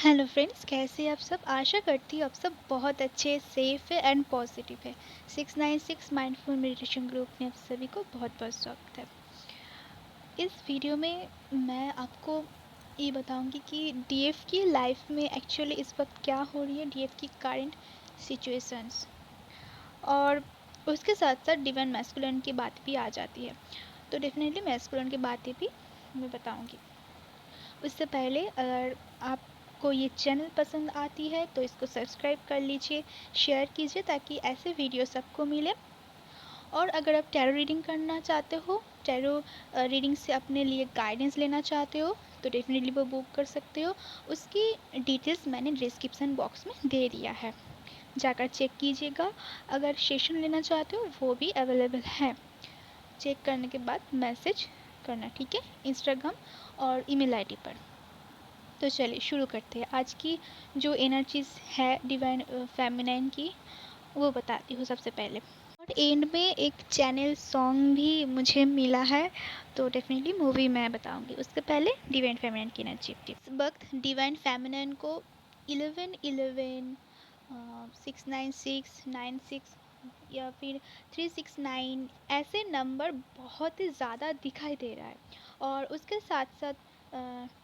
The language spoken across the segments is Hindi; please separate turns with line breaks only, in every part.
हेलो फ्रेंड्स, कैसे हैं आप सब। आशा करती हूँ आप सब बहुत अच्छे, सेफ है एंड पॉजिटिव है। 696 माइंडफुल मेडिटेशन ग्रुप में आप सभी को बहुत बहुत स्वागत है। इस वीडियो में मैं आपको ये बताऊंगी कि डीएफ की लाइफ में एक्चुअली इस वक्त क्या हो रही है, डीएफ की करंट सिचुएशंस, और उसके साथ साथ डिवाइन मैस्कुलिन की बात भी आ जाती है। तो डेफिनेटली मैस्कुलिन की बातें भी मैं बताऊंगी। उससे पहले अगर आपको ये चैनल पसंद आती है तो इसको सब्सक्राइब कर लीजिए, शेयर कीजिए ताकि ऐसे वीडियो सबको मिले। और अगर आप टैरो रीडिंग करना चाहते हो, टैरो रीडिंग से अपने लिए गाइडेंस लेना चाहते हो, तो डेफिनेटली वो बुक कर सकते हो। उसकी डिटेल्स मैंने डिस्क्रिप्शन बॉक्स में दे दिया है, जाकर चेक कीजिएगा। अगर सेशन लेना चाहते हो वो भी अवेलेबल है। चेक करने के बाद मैसेज करना, ठीक है, इंस्टाग्राम और ईमेल आईडी पर। तो चलिए शुरू करते हैं। आज की जो एनर्जीज है डिवाइन फेमिनाइन की, वो बताती हूँ सबसे पहले। और एंड में एक चैनल सॉन्ग भी मुझे मिला है, तो डेफिनेटली मूवी मैं बताऊंगी। उससे पहले डिवाइन फेमिनाइन की एनर्जी। इस वक्त डिवाइन फेमिनाइन को 1111, 69696 या फिर 369 ऐसे नंबर बहुत ही ज़्यादा दिखाई दे रहा है। और उसके साथ साथ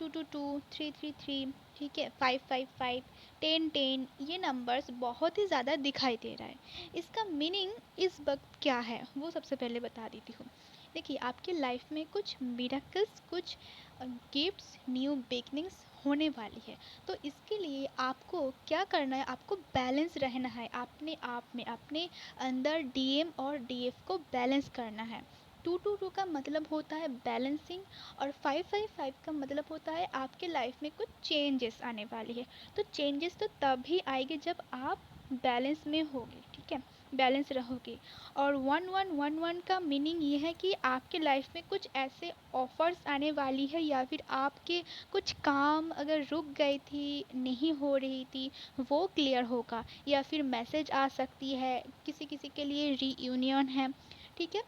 222, 333, ठीक है, 555, 1010, ये नंबर्स बहुत ही ज़्यादा दिखाई दे रहा है। इसका मीनिंग इस वक्त क्या है वो सबसे पहले बता देती हूँ। देखिए, आपके लाइफ में कुछ मिरेकल्स, कुछ गिफ्ट्स, न्यू बिगनिंग्स होने वाली है। तो इसके लिए आपको क्या करना है, आपको बैलेंस रहना है अपने आप में, अपने अंदर डीएम और डीएफ को बैलेंस करना है। 222 का मतलब होता है बैलेंसिंग, और 555 का मतलब होता है आपके लाइफ में कुछ चेंजेस आने वाली है। तो चेंजेस तो तभी आएंगे जब आप बैलेंस में होगे, ठीक है, बैलेंस रहोगे। और 1111 का मीनिंग ये है कि आपके लाइफ में कुछ ऐसे ऑफर्स आने वाली है, या फिर आपके कुछ काम अगर रुक गई थी, नहीं हो रही थी, वो क्लियर होगा। या फिर मैसेज आ सकती है, किसी किसी के लिए रीयूनियन है, ठीक है।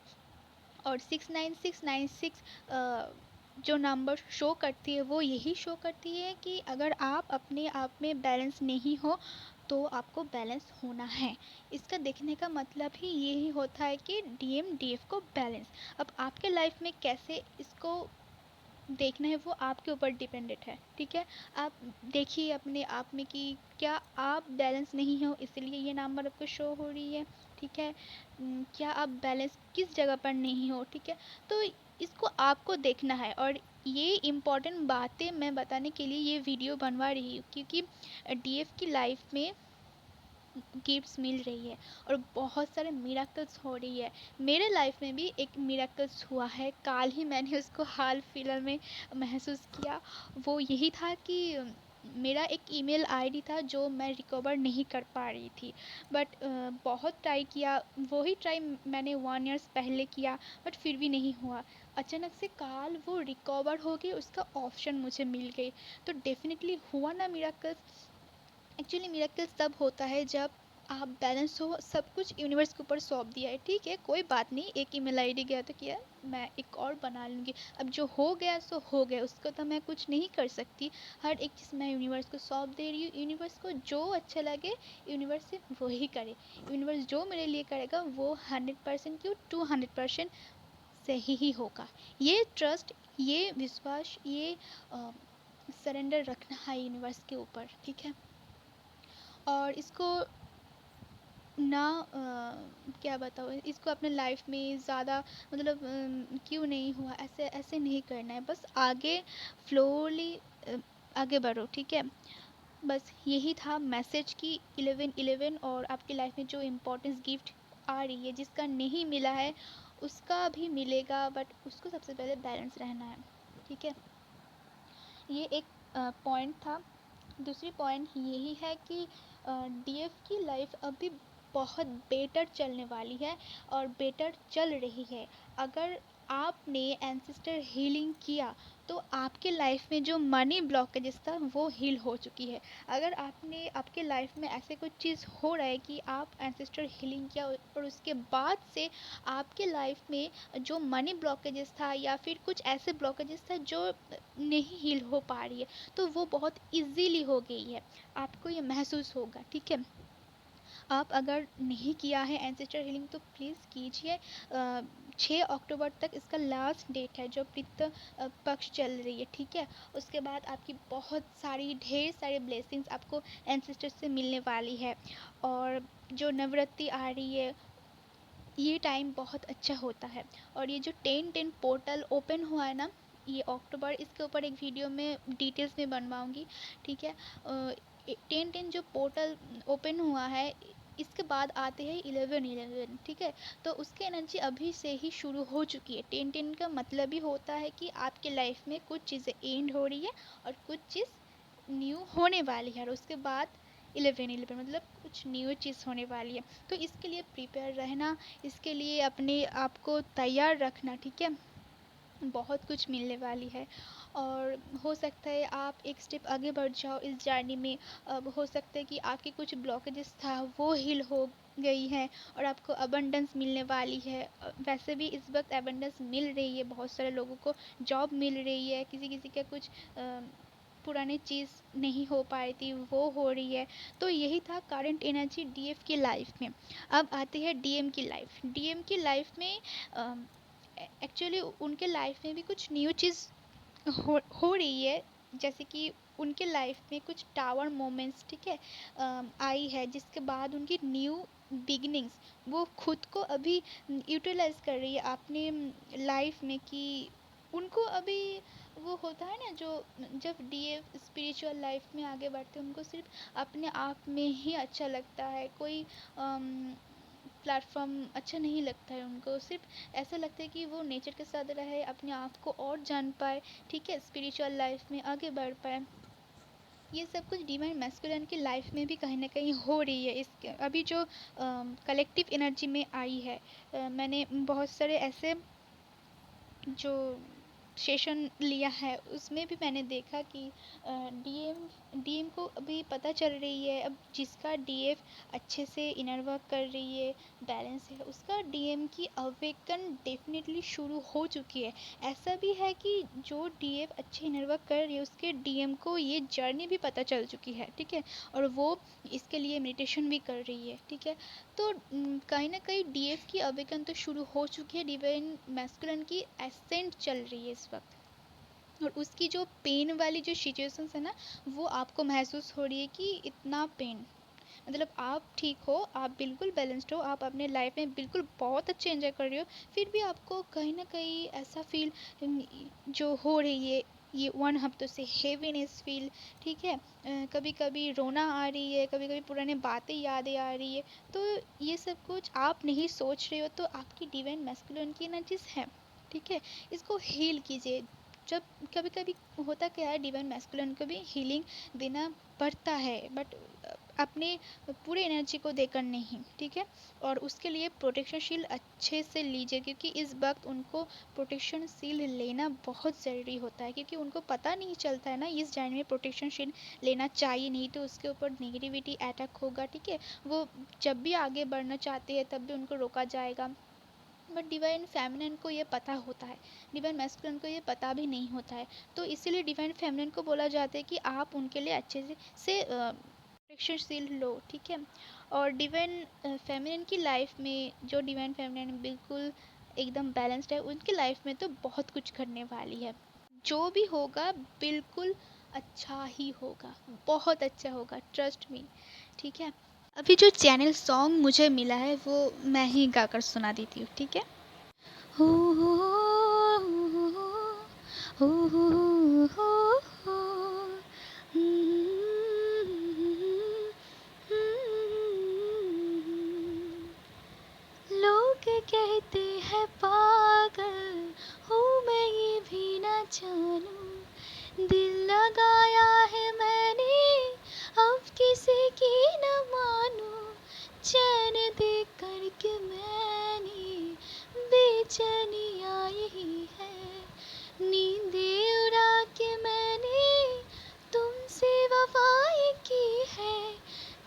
और 69696 जो नंबर शो करती है वो यही शो करती है कि अगर आप अपने आप में बैलेंस नहीं हो तो आपको बैलेंस होना है। इसका देखने का मतलब ही यही होता है कि डीएम डीएफ को बैलेंस। अब आपके लाइफ में कैसे इसको देखना है वो आपके ऊपर डिपेंडेंट है, ठीक है। आप देखिए अपने आप में कि क्या आप बैलेंस नहीं हो, इसलिए ये नंबर आपको शो हो रही है, ठीक है। क्या आप बैलेंस किस जगह पर नहीं हो, ठीक है। तो इसको आपको देखना है, और ये इम्पॉर्टेंट बातें मैं बताने के लिए ये वीडियो बनवा रही हूँ, क्योंकि डीएफ की लाइफ में गिफ्ट्स मिल रही है और बहुत सारे मिराकल्स हो रही है। मेरे लाइफ में भी एक मिराकल्स हुआ है, काल ही मैंने उसको हाल फिलहाल में महसूस किया। वो यही था कि मेरा एक ईमेल आईडी था जो मैं रिकवर नहीं कर पा रही थी, बट बहुत ट्राई किया। वही ट्राई मैंने 1 ईयर्स पहले किया, बट फिर भी नहीं हुआ। अचानक से काल वो रिकवर हो गई, उसका ऑप्शन मुझे मिल गई। तो डेफिनेटली हुआ ना मिराकल्स। एक्चुअली मिरेकल्स तब होता है जब आप बैलेंस हो, सब कुछ यूनिवर्स के ऊपर सौंप दिया है, ठीक है, कोई बात नहीं, एक ईमेल आईडी गया तो किया, मैं एक और बना लूँगी। अब जो हो गया सो हो गया, उसको तो मैं कुछ नहीं कर सकती। हर एक चीज़ मैं यूनिवर्स को सौंप दे रही हूँ। यूनिवर्स को जो अच्छा लगे यूनिवर्स से वही करे। यूनिवर्स जो मेरे लिए करेगा वो 100% क्यों 200% सही ही होगा। ये ट्रस्ट, ये विश्वास, ये सरेंडर रखना है यूनिवर्स के ऊपर, ठीक है। और इसको ना क्या बताऊँ, इसको अपने लाइफ में ज़्यादा मतलब क्यों नहीं हुआ, ऐसे ऐसे नहीं करना है, बस आगे फ्लोली आगे बढ़ो, ठीक है। बस यही था मैसेज की 1111। और आपकी लाइफ में जो इम्पोर्टेंस गिफ्ट आ रही है, जिसका नहीं मिला है उसका भी मिलेगा, बट उसको सबसे पहले बैलेंस रहना है, ठीक है। ये एक पॉइंट था। दूसरी पॉइंट यही है कि डीएफ की लाइफ अभी बहुत बेटर चलने वाली है और बेटर चल रही है। अगर आपने एंसेस्टर हीलिंग किया तो आपके लाइफ में जो मनी ब्लॉकेजेस था वो हील हो चुकी है। अगर आपके लाइफ में ऐसे कुछ चीज़ हो रहा है कि आप एंसेस्टर हीलिंग किया और उसके बाद से आपके लाइफ में जो मनी ब्लॉकेजेस था या फिर कुछ ऐसे ब्लॉकेजेस था जो नहीं हील हो पा रही है, तो वो बहुत इजीली हो गई है, आपको ये महसूस होगा। ठीक है, आप अगर नहीं किया है एंसेस्टर हीलिंग तो प्लीज़ कीजिए। 6 अक्टूबर तक इसका लास्ट डेट है जो पितृ पक्ष चल रही है। ठीक है, उसके बाद आपकी बहुत सारी ढेर सारे ब्लेसिंग्स आपको एंसेस्टर से मिलने वाली है। और जो नवरात्रि आ रही है, ये टाइम बहुत अच्छा होता है। और ये जो 10-10 पोर्टल ओपन हुआ है ना ये अक्टूबर, इसके ऊपर एक वीडियो में डिटेल्स में बनवाऊंगी। ठीक है, 10-10 जो पोर्टल ओपन हुआ है, इसके बाद आते हैं 11-11। ठीक है, तो उसकी एनर्जी अभी से ही शुरू हो चुकी है। 10-10 का मतलब ही होता है कि आपके लाइफ में कुछ चीज़ें एंड हो रही है और कुछ चीज़ न्यू होने वाली है। और उसके बाद 11-11 मतलब कुछ न्यू चीज़ होने वाली है। तो इसके लिए प्रिपेयर रहना, इसके लिए अपने आप को तैयार रखना। ठीक है, बहुत कुछ मिलने वाली है। और हो सकता है आप एक स्टेप आगे बढ़ जाओ इस जर्नी में। अब हो सकता है कि आपके कुछ ब्लॉकेजेस था वो हील हो गई है और आपको अबंडेंस मिलने वाली है। वैसे भी इस वक्त अबंडेंस मिल रही है, बहुत सारे लोगों को जॉब मिल रही है, किसी किसी का कुछ पुरानी चीज़ नहीं हो पाई थी वो हो रही है। तो यही था करंट एनर्जी डीएफ की लाइफ में। अब आते हैं डीएम की लाइफ। डीएम की लाइफ में एक्चुअली उनके लाइफ में भी कुछ न्यू चीज़ हो रही है। जैसे कि उनके लाइफ में कुछ टावर मोमेंट्स, ठीक है, आई है, जिसके बाद उनकी न्यू बिगिनिंग्स वो खुद को अभी यूटिलाइज कर रही है अपने लाइफ में। कि उनको अभी वो होता है ना, जो जब डीएफ स्पिरिचुअल लाइफ में आगे बढ़ते हैं उनको सिर्फ अपने आप में ही अच्छा लगता है, कोई प्लेटफॉर्म अच्छा नहीं लगता है उनको। सिर्फ ऐसा लगता है कि वो नेचर के साथ रहे, अपने आप को और जान पाए, ठीक है, स्पिरिचुअल लाइफ में आगे बढ़ पाए। ये सब कुछ डिवाइन मैस्कुलिन की लाइफ में भी कहीं ना कहीं हो रही है। इस अभी जो कलेक्टिव एनर्जी में आई है, मैंने बहुत सारे ऐसे जो सेशन लिया है उसमें भी मैंने देखा कि डीएम को अभी पता चल रही है। अब जिसका डीएफ अच्छे से इनर वर्क कर रही है, बैलेंस है, उसका डीएम की अवेकन डेफिनेटली शुरू हो चुकी है। ऐसा भी है कि जो डीएफ अच्छे इनर वर्क कर रही है उसके डीएम को ये जर्नी भी पता चल चुकी है। ठीक है, और वो इसके लिए मेडिटेशन भी कर रही है। ठीक है, तो कहीं ना कहीं डीएफ की अवेकन तो शुरू हो चुकी है, डिवाइन मैस्कुलिन की एसेंट चल रही है इस वक्त। और उसकी जो पेन वाली जो सिचुएशंस है ना, वो आपको महसूस हो रही है कि इतना पेन, मतलब आप ठीक हो, आप बिल्कुल बैलेंस्ड हो, आप अपने लाइफ में बिल्कुल बहुत अच्छे एंजॉय कर रहे हो, फिर भी आपको कहीं ना कहीं ऐसा फील जो हो रही है, ये 1 हफ्तों से हेवीनेस फील। ठीक है, कभी कभी रोना आ रही है, कभी कभी पुराने बातें यादें आ रही है। तो ये सब कुछ आप नहीं सोच रहे हो, तो आपकी डिवाइन मैस्कुलिन की एनर्जीज है। ठीक है, इसको हील कीजिए। जब कभी कभी होता क्या है, डिवाइन मैस्कुलिन को भी हीलिंग देना पड़ता है, बट अपने पूरे एनर्जी को देकर नहीं। ठीक है, और उसके लिए प्रोटेक्शन शील्ड अच्छे से लीजिए, क्योंकि इस वक्त उनको प्रोटेक्शन शील्ड लेना बहुत ज़रूरी होता है, क्योंकि उनको पता नहीं चलता है ना इस जर्नी में प्रोटेक्शन शील्ड लेना चाहिए, नहीं तो उसके ऊपर नेगेटिविटी अटैक होगा। ठीक है, वो जब भी आगे बढ़ना चाहते हैं तब भी उनको रोका जाएगा। बट डिवाइन फेमिनिन को ये पता होता है, डिवाइन मैस्कुलिन को ये पता भी नहीं होता है। तो इसीलिए डिवाइन फेमिनिन को बोला जाता है कि आप उनके लिए अच्छे से प्रोटेक्शन शील्ड लो। ठीक है, और डिवाइन फेमिनिन की लाइफ में, जो डिवाइन फेमिनिन बिल्कुल एकदम बैलेंस्ड है, उनकी लाइफ में तो बहुत कुछ करने वाली है। जो भी होगा बिल्कुल अच्छा ही होगा, बहुत अच्छा होगा, ट्रस्ट मी। ठीक है, अभी जो चैनल सॉन्ग मुझे मिला है वो मैं ही गाकर सुना देती हूँ। ठीक है, हो हो हो हो, लोग कहते हैं पागल हूँ मैं, ये भी ना जानूं, दिल लगाया है मैंने, अब किसी की न मानूं, चैन दे करके मैंने बेचैनी आई है, नींदें उड़ा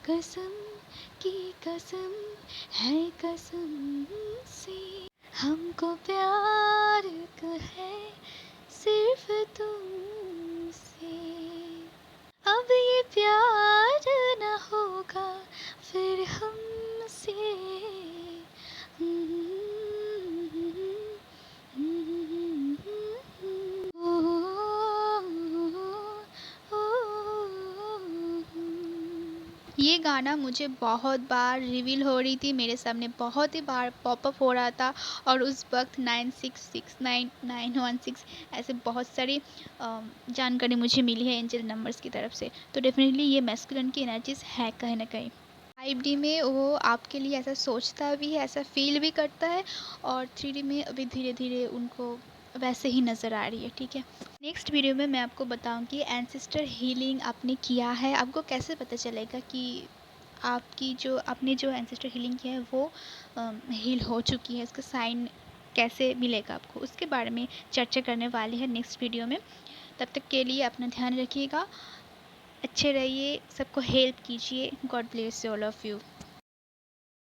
कसम की कसम है कसम से, हमको प्यार का है सिर्फ तुमसे। अब ये प्यार न होगा फिर हमसे। ये गाना मुझे बहुत बार रिवील हो रही थी, मेरे सामने बहुत ही बार पॉपअप हो रहा था, और उस वक्त 966991 ऐसे बहुत सारी जानकारी मुझे मिली है एंजल नंबर्स की तरफ से। तो डेफिनेटली ये मैस्कुलिन की एनर्जीज है कहीं ना कहीं। 5D में वो आपके लिए ऐसा सोचता भी है, ऐसा फील भी करता है, और 3D में अभी धीरे धीरे उनको वैसे ही नज़र आ रही है। ठीक है, नेक्स्ट वीडियो में मैं आपको बताऊंगी एंसेस्टर हीलिंग आपने किया है, आपको कैसे पता चलेगा कि आपने जो एंसेस्टर हीलिंग किया है वो हील हो चुकी है, इसका साइन कैसे मिलेगा आपको, उसके बारे में चर्चा करने वाली है नेक्स्ट वीडियो में। तब तक के लिए अपना ध्यान रखिएगा, अच्छे रहिए, सबको हेल्प कीजिए। God bless all of you.